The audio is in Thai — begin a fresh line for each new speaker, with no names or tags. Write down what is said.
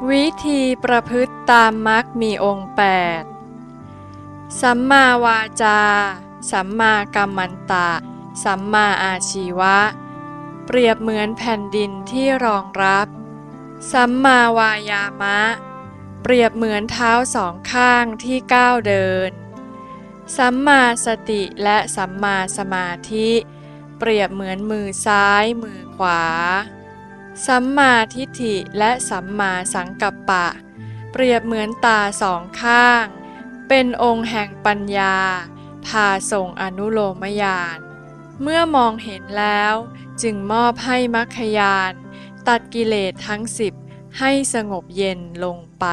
วิธีประพฤติตามมรรคมีองค์8สัมมาวาจาสัมมากัมมันตะสัมมาอาชีวะเปรียบเหมือนแผ่นดินที่รองรับสัมมาวายามะเปรียบเหมือนเท้าสองข้างที่ก้าวเดินสัมมาสติและสัมมาสมาธิเปรียบเหมือนมือซ้ายมือขวาสัมมาทิฏฐิและสัมมาสังกัปปะเปรียบเหมือนตาสองข้างเป็นองค์แห่งปัญญาพาส่งอนุโลมญาณเมื่อมองเห็นแล้วจึงมอบให้มรรคญาณตัดกิเลสทั้ง10ให้สงบเย็นลงไป